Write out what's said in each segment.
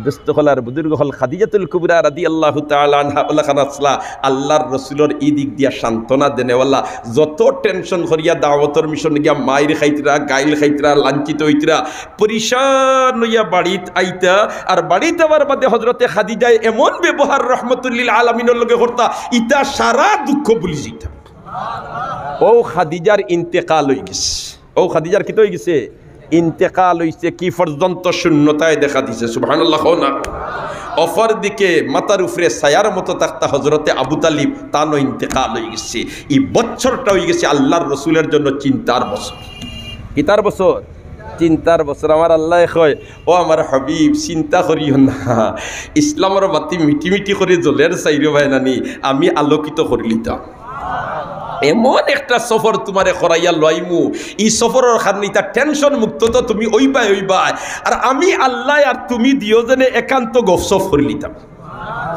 দোস্ত হলার বুজুর্গ হল খাদিজাতুল কুবরা রাদিয়াল্লাহু তাআলা আনহা ওলাখান আসলা আল্লাহর রসুলের এই দিক দিয়া সান্ত্বনা দেনেওয়ালা যত টেনশন করিয়া দাওয়াতর মিশন গিয়া মায়ের খাইতরা গাইল খাইতরা লাঞ্ছিত হইতরা পরিশান হইয়া বাড়িত আইতা আর বাড়িতে আবার বাদে হজরতে খাদিজায় এমন ব্যবহার রহমতুল্লিল আলামিনের লগে করতা ইতা সারা দুঃখ ভুলি যাইতা। ও খাদিজার ইন্তেকাল হয়ে গেছে, ও খাদিজার কি তো হয়ে গেছে ইন্তেকাল হইছে, কি পর্যন্ত শূন্যতায় দেখা দিছে সুবহানাল্লাহ না। অফর দিকে মাথার উপরে ছায়ার মতো থাকতা হজরতে আবু তালিব তানো ইন্তেকাল হয়ে গেছে। এই বছরটা হয়ে গেছে আল্লাহর রসুলের জন্য চিন্তার বছর। কিতার বছর? চিন্তার বছর। আমার আল্লাহ কয় ও আমার হাবিব চিন্তা করিও না, ইসলামের বাতি মিটি মিটি করে জ্বলের চাইরো ভাই নানি আমি আলোকিত করে লিতাম। এমন একটা সফর তোমারে করাইয়া লইমু, এই সফরের কারণে তার টেনশন মুক্ত তো তুমি ওইবাই আর আমি আল্লাহ আর তুমি দিও জেনে একান্ত গফসফ করে লিতাম।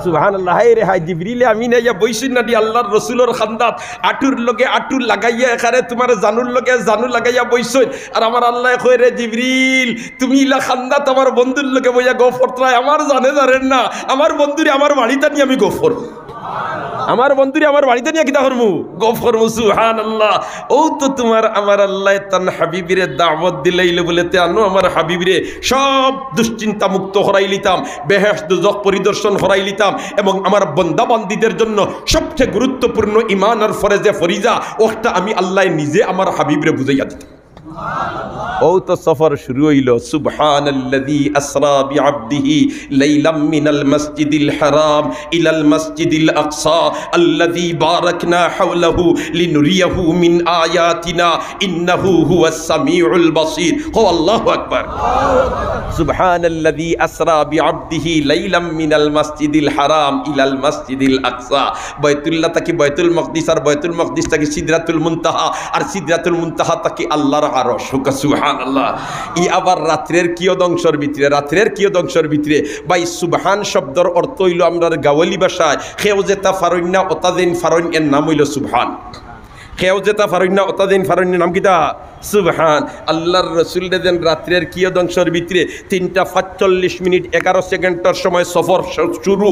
সুবহানাল্লাহ। হায় রে হায় জিবরিলে আমি নাইয়া বইছিন না দি আল্লাহর রসুলের খান্দাত আটুর লগে আটু লাগাইয়া এখানে তোমার জানুর লগে জানু লাগাইয়া বইছই আর আমার আল্লাহ কয় রে জিবরিল তুমি ইলা খান্দাত আমার বন্ধুর লগে বইয়া গফর ত্রাই আমার জানেন না আমার বন্ধুরে আমার বাড়িতে নিয়ে আমি গফর, আমার বন্ধুরে আমার বাড়িতে নিয়ে কিতা করমু গফর। সুবহানাল্লাহ। ও তো তোমার আমার আল্লাহ তান হাবিবিরে দাওয়াত দিলাইল বলেতে আনো আমার হাবিবিরে সব দুশ্চিন্তা মুক্ত করাই লিতাম, বেহেশত দোজখ পরিদর্শন করাই লিতাম এবং আমার বান্দা বান্দীদের জন্য সবচেয়ে গুরুত্বপূর্ণ ঈমান আর ফরজে ফরিজা ওটা আমি আল্লাহ নিজে আমার হাবিবিরে বুঝাইয়া দিতাম। ও তো সফর শুরু হইল। সুবহানাল্লাযী আসরা বিআবদিহি লাইলাম মিনাল মাসজিদিল হারাম ইলাল মাসজিদিল আকসা আল্লাযী বারাকনা হাওলাহু লিনুরিয়াহু মিন আয়াতিনা ইন্নাহু হুয়াস সামিউল বাসীর। হো আল্লাহু আকবার। সুবহানাল্লাযী আসরা বিআবদিহি লাইলাম মিনাল মাসজিদিল হারাম ইলাল মাসজিদিল আকসা। বাইতুল্লাহ থেকে বাইতুল মাকদিস আর বাইতুল মাকদিস থেকে সিদরাতুল মুনতাহা আর সিদরাতুল মুনতাহা থেকে আল্লাহর আরশ। সুবহানাল্লাহ। ই আবার রাত্রের কিয়দংশের ভিতরে, রাত্রের কিয়দংশের ভিতরে ভাই সুবহান শব্দর অর্থ হইল আমরার গাওয়ালি ভাষায় খেউজেতা ফারন্না অতাদিন ফারন এর নাম হইল সুবহান। খেউজেতা ফারন্না অতাদিন ফারন্যের নাম কিতা সুবহান। আল্লাহর রসুল দেন রাত্রের কিয়দংশের ভিতরে 3:45 11 সেকেন্ডের সময় সফর শুরু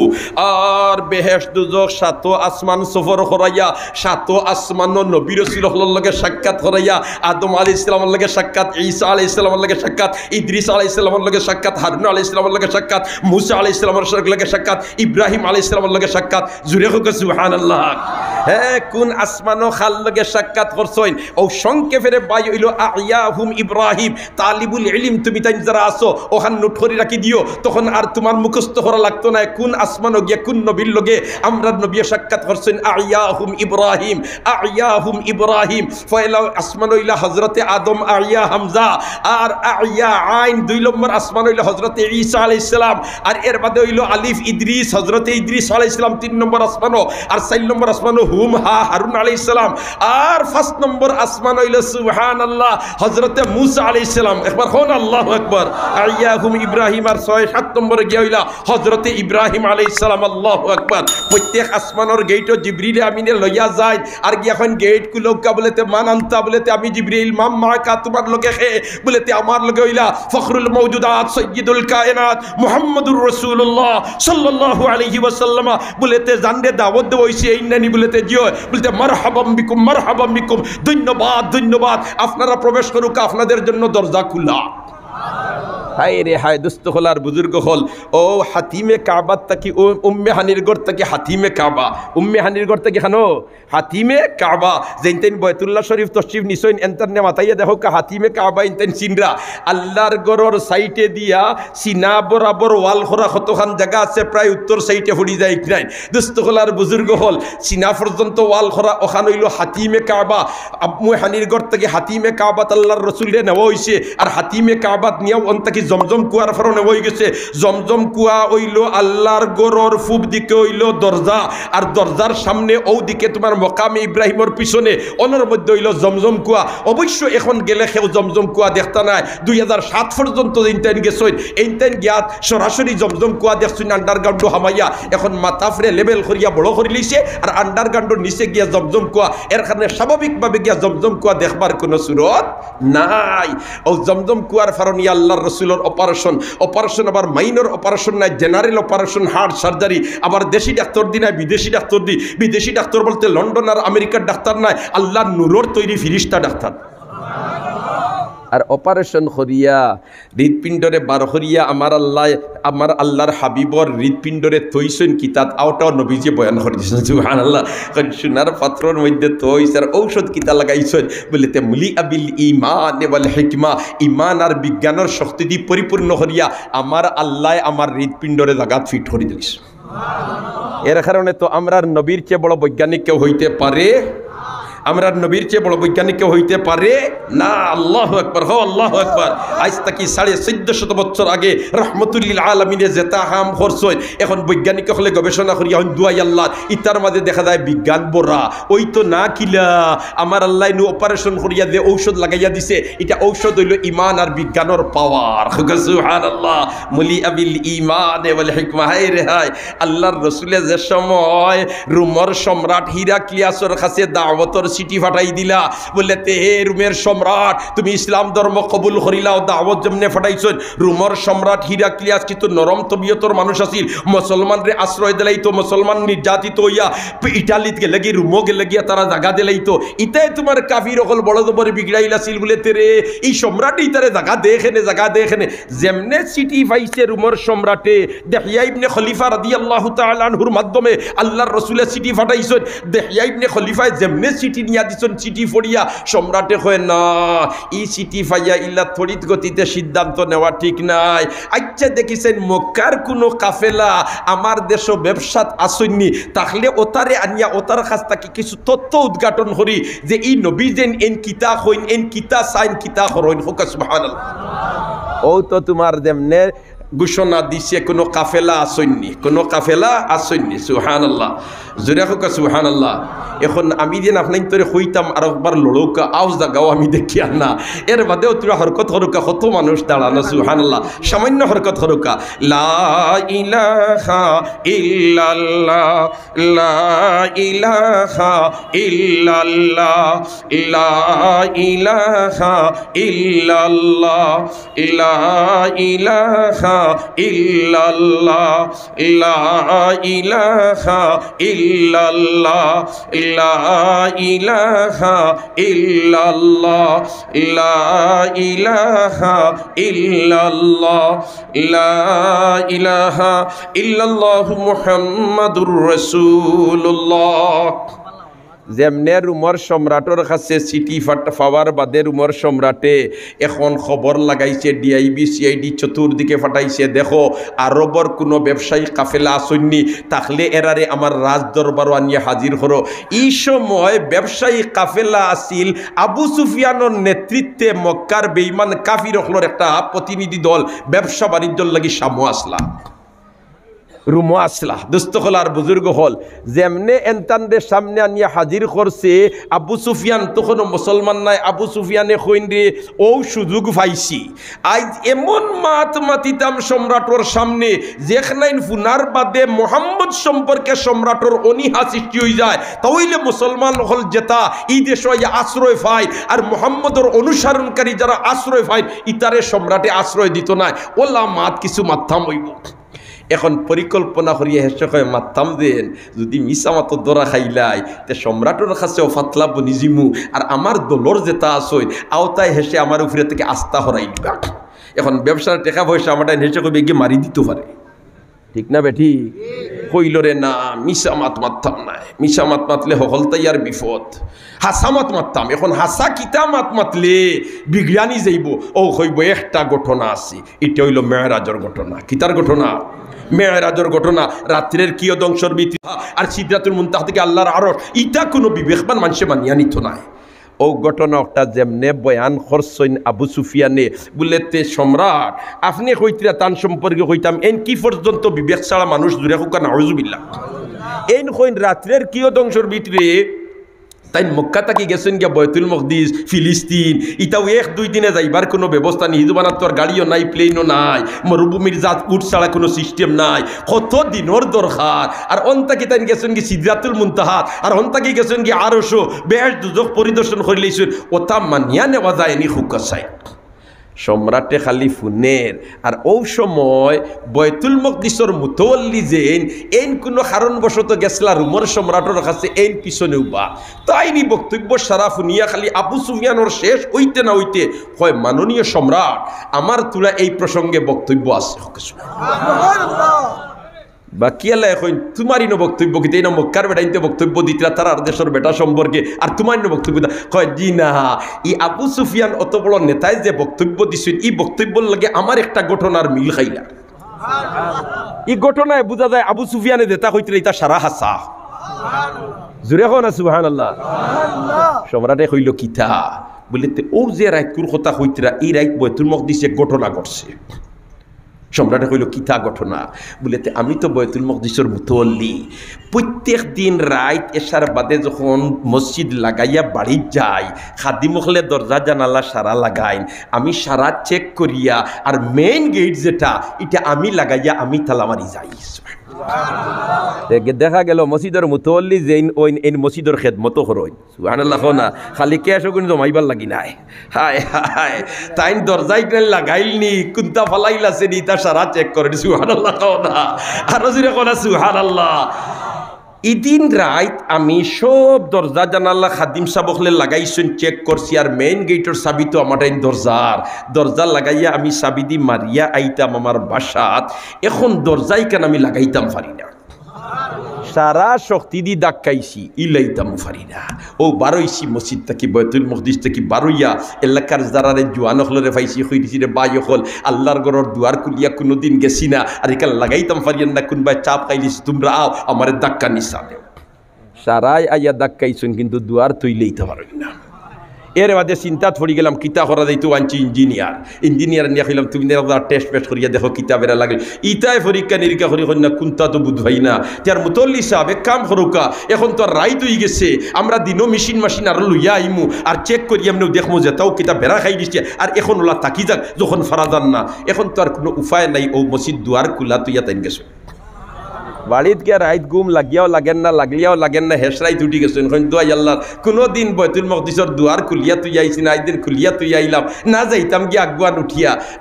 আর বেহেশত দুজখ সাত আসমান সফর করাইয়া সাত আসমান নবী রাসূলের লগে সাক্ষাৎ করাইয়া আদম আলাইহিস সালামের লগে সাক্ষাৎ, ঈসা আলাইহিস সালামের লগে সাক্ষাৎ, ইদ্রিস আলাইহিস সালামের লগে সাক্ষাৎ, হারুন আলাইহিস সালামের লগে সাক্ষাৎ, মুসা আলাইহিস সালামের লগে সাক্ষাৎ, ইব্রাহিম আলাইহিস সালামের লগে সাক্ষাৎ। জুরে হোক সুবহানাল্লাহ। হ্যাঁ কোন আসমান ও খাল লগে সাক্ষাৎ করছইন ও সংক্ষেপে বাই আয়াহুম ইব্রাহিম তালিবুল ইলম তুমি তাই যারা আসো ওখান নোট করে রাখি দিও, তখন আর তোমার মুখস্থ করা লাগতো না। কোন আসমান গিয়া কোন নবীর লগে আমরা নবী সাক্ষাৎ করছেন আয়াহুম ইব্রাহিম, আয়াহুম ইব্রাহিম পয়লা আসমান হইলা হযরতে আদম আয়া হামজা আর আয়া আইন 2 নম্বর আসমান হইলা হযরতে ঈসা আলাইহিস সালাম আর এর বাদে হইল আলিফ ইদ্রিস হযরতে ইদ্রিস আলাইহিস সালাম 3 নম্বর আসমান আর 4 নম্বর আসমান হুম হা হারুন আলাইহিস সালাম আর 5 নম্বর আসমান হইল সুবহানাল্লাহ হযরতে মুসা আলাইহিস সালাম। একবার কোন আল্লাহু আকবার। আয়াহুম ইব্রাহিম আর 6-7 নম্বরে গিয়া হইলা হযরতে ইব্রাহিম আলাইহিস সালাম। আল্লাহু আকবার। প্রত্যেক আসমানের গেটও জিবরিল আমিনে লইয়া যায় আর গিয়া এখন গেট কুলকা বলেতে মানান্তা বলেতে আমি জিবরিল মাম্মা কা তোমার লগে খে বলেতে আমার লগে হইলা ফখরুল মাওজুদাত সাইয়্যিদুল কায়নাত মুহাম্মদুর রাসূলুল্লাহ সাল্লাল্লাহু আলাইহি ওয়াসাল্লাম বলেতে জানরে দাওয়াত দেব হইছে এইনানি বলেতে জিও বলতে মারহাবাম বিকুম ধন্যবাদ ধন্যবাদ আপনারা প্রবেশ করুক আপনাদের জন্য দরজা খোলা। হায় রে হায় দুস্থ হল আর বুজুর্গ হল ও হাতিমে কাবার তাকি ও উম্মে হানির গড় তাকি হাতিমে কাবা, উম্মে হানির গড় তাকি খানো হাতিমে কাবা যেনতেন বয়তুল্লাহ শরীফ তশরিফ নিছইন এন্তারনে মাথাইয়া দেখো কা হাতিমে কাবা ইনতেন সিনরা আল্লাহর গড়র সাইটে দিয়া সিনা বরাবর ওয়াল খরা কতখান জায়গা আছে প্রায় উত্তর সাইটে ফুড়ি যায় নাই দুস্থ হল আর বুজুর্গ হল সিনা পর্যন্ত ওয়াল খরা ওখান হইল হাতিমে কাবা। উম্মে হানির গড় তাকি হাতিমে কাবাত আল্লাহর রসুলরে নেওয়া হইছে আর হাতিমে কাবাত নিয়াও অন্তাকি জমজম কুয়ার ফরনে হয়ে গেছে। জমজম কুয়া হইল আল্লাহর গড়র পূব দিকে হইল দরজা আর দরজার সামনে ও দিকে তোমার মকামে ইব্রাহিমের পিছনে অনর মধ্যে হইল জমজম কুয়া। অবশ্য এখন গেলে কেউ জমজম কুয়া দেখতা নাই 2007 পর্যন্ত ইনটাইন গেছইন এইটাইন গিয়াত সরাসরি জমজম কুয়া দেখছইন আন্ডারগ্রাউন্ড হামাইয়া এখন মাথাফরে লেভেল করিয়া বড় করে লইছে আর আন্ডারগ্রাউন্ডের নিচে গিয়া জমজম কুয়া এর কারণে স্বাভাবিকভাবে গিয়া জমজম কুয়া দেখবার কোনো সুরত নাই। ও জমজম কুয়ার ফারণী আল্লাহর রসুলের মেজর অপারেশন অপারেশন আবার মাইনর অপারেশন নাই জেনারেল অপারেশন হার্ট সার্জারি আবার দেশি ডাক্তার দি নাই বিদেশি ডাক্তার দি বিদেশি ডাক্তার বলতে লন্ডন আর আমেরিকার ডাক্তার নাই আল্লাহ নূরর তৈরি ফিরিস্তা ডাক্তার আর অপারেশন করিয়া হৃদপিণ্ডরে বার করিয়া আমার আল্লাহর হাবিবর হৃদপিণ্ডরে তৈছেন কিতাত আওটাও নবীজি বয়ান করে দিয়েছেন সুবহানাল্লাহ সোনার পাত্রর মধ্যে তৈছ আর ঔষধ কিতা লাগাইছেন বলে তে মুলি আবিল ইমান ওয়াল হিকমা ইমান আর বিজ্ঞানের শক্তি দিয়ে পরিপূর্ণ করিয়া আমার আল্লাহ আমার হৃদপিণ্ডরে জাগাত ফিট করে দিয়েছে এর কারণে তো আমরার নবীর চেয়ে বড় বৈজ্ঞানিক কেউ হইতে পারে আমরা নবীর চেয়ে বড় বৈজ্ঞানিক কেউ হইতে পারে না আল্লাহু আকবার হো আল্লাহু আকবার আজ থেকে 1450 বছর আগে রহমতুল্লিল আলামিনে যেটা হাম করছই এখন বৈজ্ঞানিক হলে গবেষণা করি এখন দুয়াই আল্লাহ ইতার মাঝে দেখা যায় বিজ্ঞান বড়া ওই তো না কিলা আমার আল্লাহ নু অপারেশন করিয়া যে ঔষধ লাগাইয়া দিছে এটা ঔষধ হইল ইমান আর বিজ্ঞানের পাওয়ার সুবহানাল্লাহ মুলি আবিল ইমান ওয়াল হিকমা হায় রে হায় আল্লাহর রাসূল যে সময় রোমের সম্রাট হিরাক্লিয়াসের কাছে দাওয়াতের চিঠি ফাটাই দিলা বললে তে হে রোমের সম্রাট তুমি ইসলাম ধর্ম কবুল করিলাও দাওয়াত যেমনে ফাটাইছেন রোমের সম্রাট হিরাক্লিয়াস কিন্তু নরম তবিয়তর মানুষ আছিল মুসলমানরে আশ্রয় দিলাই তো মুসলমান নির্যাতিত হইয়া ইটালিতে গেলে গিয়ে রোমো গেলে গিয়া তারা জায়গা দিলাই তো ইতাই তোমার কাফির অকল বড় দবরে বিগড়াইলাছিল বলে তেরে এই সম্রাট ইতারে জায়গা দেখেনে যেমনে চিঠি পাইছে রোমের সম্রাটে দেহিয়া ইবনে খলিফা রাদিয়াল্লাহু তাআলা আনহুর মাধ্যমে আল্লাহর রাসূলের চিঠি ফাটাইছেন দেহিয়া ইবনে খলিফায় যেমনে চিঠি নিয়া দিছেন চিঠি পড়িয়া সম্রাটে কয় না এই চিঠি পাইয়া ইল্লা তড়িৎ গতিতে সিদ্ধান্ত নেওয়া ঠিক নাই আচ্ছা দেখিছেন মক্কার কোনো কাফেলা আমার দেশ ব্যবসাত আসেননি তাহলে ওতারে আনিয়া ওতার কাছ থেকে কিছু তথ্য উদ্ঘাটন করি যে এই নবী যেন এন কিতা হইন এন কিতা সাইন কিতা হইন হোক সুবহানাল্লাহ ও তো তোমার যেমনে ঘোষণা দিছে কোনো কাফেলা আসেননি সুবহানাল্লাহ জোরে হোক সুবহানাল্লাহ এখন আমি যেন আপনার তোরে হইতাম আর একবার লড়ৌকা আওয়াজ জাগাও আমি দেখি আর না এর বাদেও তোরা হরকত হরকা কত মানুষ দাঁড়ানো সুবহানাল্লাহ সামান্য হরকত হরকা লা ইলাহা ইল্লাল্লাহ লা ইলাহা ইল্লাল্লাহ লা ইলাহা ইল্লাল্লাহ লা ইলাহা ইল্লাল্লাহ লা ইলাহা ইল্লাল্লাহ লা ইলাহা ইল্লাল্লাহ লা ইলাহা ইল্লাল্লাহ লা ইলাহা ইল্লাল্লাহ মুহাম্মাদুর রাসূলুল্লাহ যেমনে রোমের সম্রাটের কাছে চিঠি পাওয়ার বাদে রোমের সম্রাটে এখন খবর লাগাইছে ডিআইবি সিআইডি চতুর্দিকে ফাটাইছে দেখো আরবর কোনো ব্যবসায়ী কাফেলা আসেননি তাহলে এরারে আমার রাজ দরবারও আনিয়ে হাজির করো এই সময় ব্যবসায়ী কাফেলা আসিল আবু সুফিয়ানোর নেতৃত্বে মক্কার বেঈমান কাফির হলোর একটা প্রতিনিধি দল ব্যবসা বাণিজ্যর লাগি সামু আসলা রুমো আসলা দুস্থ হল আর বুজুর্গ হল যেমনে এনতানদের সামনে আনিয়া হাজির করছে আবু সুফিয়ান তখনও মুসলমান নাই আবু সুফিয়ানে কইন রে ও সুযোগ পাইছি আজ এমন মাত মাতিতাম সম্রাটর সামনে যেখানে ফুনার বাদে মোহাম্মদ সম্পর্কে সম্রাটর অনীহা সৃষ্টি হয়ে যায় তাহলে মুসলমান হল যেতা এই দেশ আশ্রয় পায় আর মোহাম্মদর অনুসরণকারী যারা আশ্রয় পায় ইতারে সম্রাটে আশ্রয় দিত না ওলা মাত কিছু মাথাম হইব এখন পরিকল্পনা করিয়া হেসে কয়ে মারতাম দেন যদি মিসামাতো দরা খাইলাই তে সম্রাটের কাছেও ফাতলা বনিজিমু আর আমার দলর যেটা আসই আওতায় হেসে আমার উপরে থেকে আস্থা হরাই দিবা এখন ব্যবসার টাকা পয়সা আমারটা হেসে কবে গিয়ে মারি দিতে পারে ঠিক না বেঠি কইল রে না মিসামাত মারতাম নাই মিসামাত মাতলে হল তাই আর বিপদ হাসামাত মারতাম এখন হাসা কিতা মাত মাতলে বিজ্ঞানী যাইব ও হইব একটা ঘটনা আছে এটা হইল মেয়েরাজর ঘটনা কিতার ঘটনা মেয়েরাজর ঘটনা রাত্রের কিয়দংশর বিতিহা আর সিদরাতুল মুনতাহা থেকে আল্লাহর আরশ ইটা কোনো বিবেকবান মানুষে মানিয়া নিত নাই ও ঘটনাটা যেমনে বয়ান করছেন আবু সুফিয়ানে বলেতে সম্রাট আপনি কইতরা তান সম্পর্কে কইতাম এন কি পর্যন্ত বিবেক ছাড়া মানুষ দূরে হোক নাউজুবিল্লাহ এন কইন রাত্রের কিয়দংশর ভিতরে তাই মক্কা তাকি গেছেন গিয়া বয়তুল মকদিস ফিলিস্তিন ইটাও এক দুই দিনে যাইবার কোনো ব্যবস্থা নেই হিদুবানার তো আর গাড়িও নাই প্লেনও নাই মরুভূমির জাত উঠ ছাড়া কোনো সিস্টেম নাই কত দিনের দরকার আর অন্তাকি তাই গেছেন কি সিদরাতুল মুনতাহা আর অন্তাকি গেছেন কি আরশো বেশ দুজক পরিদর্শন করে লইছেন ওটা মানিয়া নেওয়া যায় নি হুকা চাই সম্রাটে খালি ফুনের আর ও সময় বয়তুল মকদিসর মুতওয়াল্লি যেন এন কোনো কারণবশত গেছলা রুমর সম্রাটের কাছে এন পিছনে উবা তাইনি বক্তব্য সারা ফুনিয়া খালি আবু সুফিয়ানোর শেষ হইতে না হইতে হয় মাননীয় সম্রাট আমার তুলা এই প্রসঙ্গে বক্তব্য আছে বাকি আল্লাহ এখন তোমারই ন বক্তব্য কিন্তু এই না মক্কার বেটাইতে বক্তব্য দিতরা তার আর দেশের বেটা সম্পর্কে আর তোমার ন বক্তব্য কয় জি না ই আবু সুফিয়ান অত বড় নেতায় যে বক্তব্য দিছেন এই বক্তব্যর লাগে আমার একটা ঘটনার মিল খাইলা এই ঘটনায় বোঝা যায় আবু সুফিয়ানে দেতা হইতে এটা সারা হাসা জুড়ে হো না সুবহানাল্লাহ সম্রাটে কইল কিতা বলিতে ও যে রাইতুর কথা হইতরা এই রাইত বয়তুল মকদিসে ঘটনা ঘটছে সম্রাটে কইল কিতা ঘটনা বলিতে আমি তো বয়তুল মকদিসের মুতওয়াল্লি প্রত্যেক দিন রাত এশার বাদে যখন মসজিদ লাগাইয়া বাড়ি যাই খাদিমখলে দরজা জানালা সারা লাগাইন আমি সারা চেক করিয়া আর মেইন গেট যেটা এটা আমি লাগাইয়া আমি তালা মারি যাই দেখা গেল মসজিদের মুতওয়াল্লি যেইন ওইন এই মসজিদের খেদমত করইন সুবহানাল্লাহ না খালি ক্যাশ গুণ জমাইবার লাগি নাই হায় হায় তাইন দরজাই লাগাইলনি কুন্তা ফালাইলাছে নি তা সারা চেক করে সুবহানাল্লাহ না আর জুরে কোনা সুবহানাল্লাহ ইদিন রাত আমি সব দরজা জানালা খাদিম সাবকলে লাগাইছেন চেক করছি আর মেইন গেটের চাবি তো আমার এই দরজা লাগাইয়া আমি চাবি দি মারিয়া আইতাম আমার বাসাত এখন দরজাই কেন আমি লাগাইতাম পারি না সারা শক্তি দি ডাকাইছি ইলাইতাম পারি না ও বারোইছি মসজিদ থেকে বয়তুল মকদিস থেকে বারোইয়া এলাকার যারারে জোয়ান হলরে পাইছি হইছি রে বাই হল আল্লাহর ঘরের দুয়ার খুলিয়া কোনোদিন গেছি না আর এখানে লাগাইতাম পারিয়েন না কোনবাই চাপ খাইলিস তোমরা আও আমার ধাক্কা নিসা দেও সারাই আইয়া ডাকাইছেন কিন্তু দুয়ার তুইলেইতে পারেন না এর বাদে চিন্তা পড়ি গেলাম কিতা করা যাইতো আনছি ইঞ্জিনিয়ার নিয়ে খাইলাম তুমি টেস্ট পেস্ট করিয়া দেখো কিতা বেড়া লাগে ইটাই পরীক্ষা নিরীক্ষা করি না কোনটা তো বুধ ভাই না তার মুতল্লি সাহেব এক কাম করুকা এখন তো আর রাইত হয়ে গেছে আমরা দিনও মেশিন আরো লইয়া আইমু আর চেক করি এমনি দেখবো যে তাও কিতা বেড়া খাই দিচ্ছে আর এখন ওলা থাকি যাক যখন ফারা যান না এখন তো আর কোনো উপায় নাই ও মসজিদ দুয়ার খোলা তুইয়া তাই গেছো বাড়িত গিয়া রাইত গুম লাগিয়াও লাগেন না হেসরাই উঠি গেছেন দোয়াই আল্লাহ কোনোদিন বয়তুল মকদিসের দুয়ার খুলিয়া তুই আইছি না একদিন খুলিয়া তুই আইলাম না যাইতাম গিয়া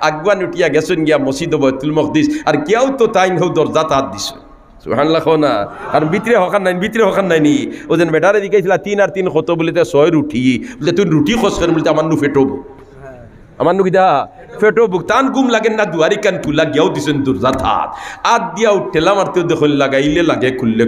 আগুয়ান উঠিয়া গেছেন গিয়া মসজিদ বয়তুল মকদিস আর কেউ তো তাই হো দরজা তার দিছ সুবহানাল্লাহ না কারণ ভিতরে হকান নাই নি ওদের বেটারে দিকেছিল 3 আর 3 কত বলিতে 6 রুটি বলে তুই রুটি খোঁজ করেন বলতে আমার নু ফেটবো আমার নু কিদা ফেটো বুকতান গুম লাগেন না দুয়ারি কান তুলা গিয়াও দিছেন দরজা থাত আদ দিয়া উঠেলাম আর তো দেখল লাগাইলে লাগে খুললে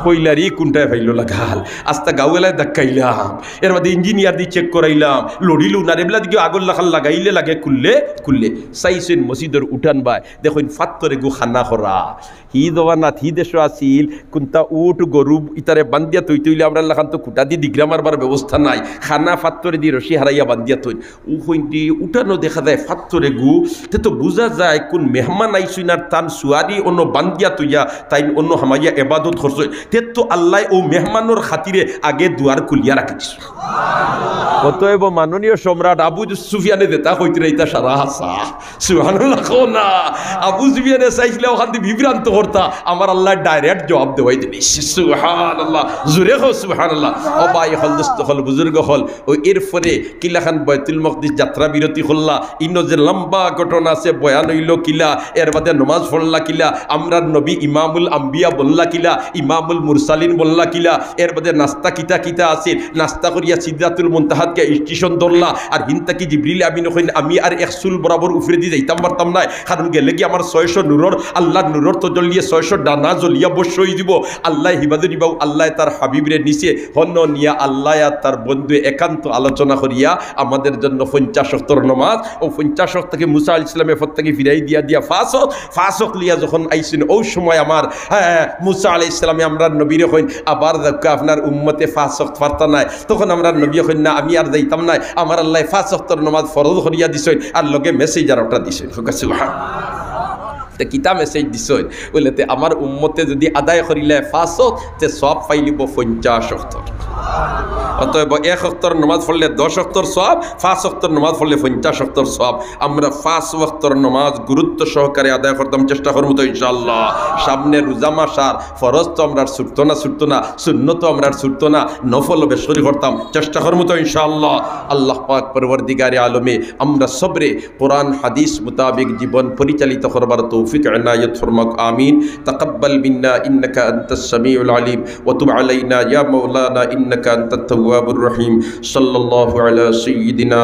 কইলারি কোনটায় ফাইলো লাগাল আস্তা গাঁওয়েলায় ধাক্কাইলাম এর মধ্যে ইঞ্জিনিয়ার দিয়ে চেক করাইলাম লড়িলু না রেবলা দিকে আগর লাখাল লাগাইলে লাগে খুললে চাইছেন মসজিদের উঠান বাই দেখুন ফাত্তরে গু খানা করা হি জবানাত হি দেশ আসিল কোনটা উঠ গরু ইতারে বান্দিয়া তৈলে আমরা লাখান তো খুঁটা দিয়ে দিগ্রা মারবার ব্যবস্থা নাই খানা ফাত্তরে দিয়ে রশি হারাইয়া বান্দিয়া তৈল উহইন্টি উঠানো দেখা যায় ফাত্তরে গু তে তো বোঝা যায় কোন মেহমান আইসুন আর তান সুয়ারি অন্য বান্দিয়া তৈয়া তাই অন্য হামাইয়া এবাদত করছে তে তো আল্লাহ ও মেহমানোর খাতিরে আগে দুয়ার খুলিয়া রাখি দিছ অতএব মাননীয় সম্রাট আবু সুফিয়ানে দেতা হইতে ইতা সারা হাসা সুবহানাল্লাহ না আবু সুফিয়ানে চাইছিলে ওখান বিভ্রান্ত করতা আমার আল্লাহ ডাইরেক্ট জবাব দেওয়াই দিবি সুবহানাল্লাহ জুরে হো সুবহানাল্লাহ ও ভাই হল দোস্ত হল বুজুর্গ হল ও এরপরে কিলাখান বয়তুল মকদিস যাত্রা বিরতি হল্লা ইন্ন যে লম্বা ঘটনা আছে বয়ান হইল কিলা এর বাদে নমাজ পড়লা কিলা আমরা নবী ইমামুল আম্বিয়া বললা কিলা ইমামুল মুরসালিন বললা কিলা এর বাদে নাস্তা কিতা আছে নাস্তা করিয়া সিদরাতুল মুনতাহাতকে স্টেশন ধরলা আর হিনতা কি জিবরিল আমিন কইন আমি আর একসুল বরাবর উফরে দি যাইতাম পারতাম না কারণ গেলে কি আমার 600 নূরর আল্লাহর নূরর তো জ্বলিয়ে 600 ডানা জ্বলিয়া বসই দিব আল্লাহ হিবাদে দিবাও আল্লাহ তার হাবিবরে নিচে হন্য নিয়া আল্লাহ আর তার বন্ধু একান্ত আলোচনা করিয়া আমাদের জন্য 50 ওয়াক্তের নামাজ ও 50 ওয়াক্ত থেকে মুসা আলাইহিস সালামের পর থেকে ফিরাই দিয়া ফাঁস লিয়া যখন আইছেন ওই সময় আমার মুসা আলাইহিস সালামে আমরা নবীরে কইন আবার আপনার উম্মতে 5 ওয়াক্ত পারতা নাই তখন আমরা নবী কইন না আমি আর যাইতাম না আমার আল্লাহ 5 ওয়াক্তের নামাজ ফরজ করিয়া দিছেন আর লগে মেসেজ আর ওটা দিছেন কিতা মেসেজ দিছেন বলতে আমার উম্মতে যদি আদায় করিলে 5 ওয়াক্ত তে সব পাইলিব 50 ওয়াক্ত অতএব 1 ওয়াক্তর নামাজ পড়লে 10 ওয়াক্তর সওয়াব, 5 ওয়াক্তর নামাজ পড়লে 50 ওয়াক্তর সওয়াব। আমরা 5 ওয়াক্তর নামাজ গুরুত্ব সহকারে আদায় করতাম, চেষ্টা করব তো ইনশাআল্লাহ। সামনে রোজা মাস, আর ফরজ তো আমরা ছুটতো না, সুন্নত তো আমরা ছুটতো না, নফল বেশি করতাম, চেষ্টা করব তো ইনশাআল্লাহ। আল্লাহ পাক পরওয়ারদিগারে আলমে আমরা সবরে কোরআন হাদিস মোতাবেক জীবন পরিচালিত করবার তৌফিক ইনায়াত ফরমাক। আমিন। তাকাব্বাল মিন্না ইন্নাকা আনতাস সামিউল আলিম ওয়া তুব আলাইনা ইয়া মাওলানা ইন্নাকা আনতাত তাওয়াবুর রহিম। সাল্লাল্লাহু আলা সাইয়্যিদিনা